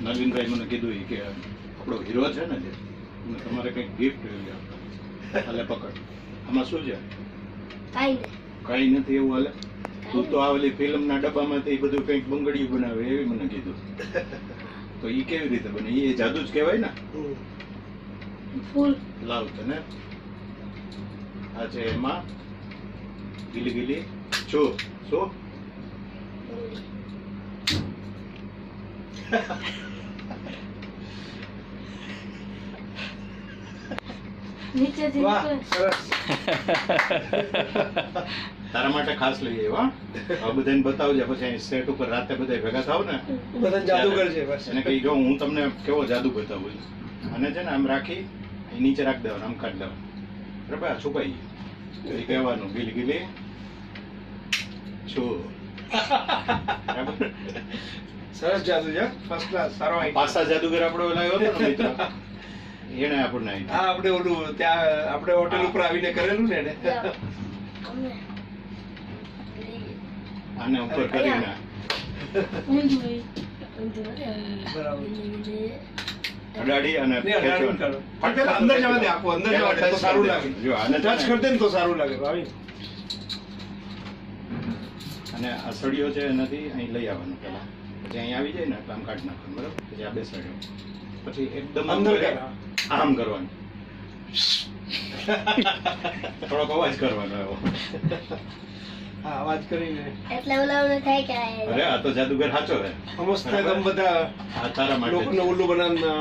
નવીનભાઈ મને કીધું કે આપણો હીરો છે ને જે એને તમારે કંઈક ગિફ્ટ એવી આપવાની. હાલે પકડ. આમાં શું છે? કઈ નથી એવું હાલે. તું તો આ ઓલી ફિલ્મના ડબ્બામાંથી એ બધું કંઈક બંગડીયું બનાવે એવી મને કીધું. તો ઈ કેવી રીતે બને? એ જાદુ જ કહેવાય ને. ફૂલ લાવ તને આ છે એમાં ગીલી ગીલી શું શું નીચેથી વાહ, નીકળે. સરસ. તારા માટે ખાસ લઈ આવ્યો. આ બધાને બતાવજે પછી અહીં સેટ ઉપર રાતે બધા ભેગા થાવ ને બધા જાદુગર છે બસ. એને કહી જો હું તમને કેવો જાદુ બતાવું છું. અને છે ને આમ રાખી અહીં નીચે રાખી દેવાનું, આમ કાઢી દેવાનું, બરાબર? આ છુપાઈ ગયું. એ કહેવાનું ગીલી ગીલી છું. બરાબર? સરસ જાદુ છે, ફર્સ્ટ ક્લાસ, સારો idea. પાસા જાદુગર આપણો લાવ્યો હતો ને મિત્ર, એને આપણને આપ્યું. હા, આપણે ઓલું ત્યાં આપણે હોટેલ ઉપર આવીને કરેલું ને એને. અમને આને ઉપર કરીને ઊંધું હોય. ઊંધું હોય. બરાબર. અડાડી અને નહીં, અડાડું ખેંચવાનું. કરો. પણ પેલા અંદર જવા દે, આખું અંદર જવા દે તો સારું લાગે. જો આને છે ટચ ને, કરી દે ને તો સારું લાગે ભાઈ. અને આ સળિયો છે એનાથી અહીં લઈ આવવાનું પેલા, પછી અહીં આવી જાય ને એટલે આમ કાઢી નાખવાનું, બરાબર? પછી આ બે સળિયો, પછી એકદમ અંદર અંદર કર. આમ કરવાનું. થોડોક અવાજ કરવાનો એવો. હા, અવાજ કરીને એટલે ઓલાઓને થાય કે આ અરે આ તો જાદુગર સાચો છે. મસ્ત એકદમ બધા આ તારા માટે લોકોને ઉલ્લુ બનાવીને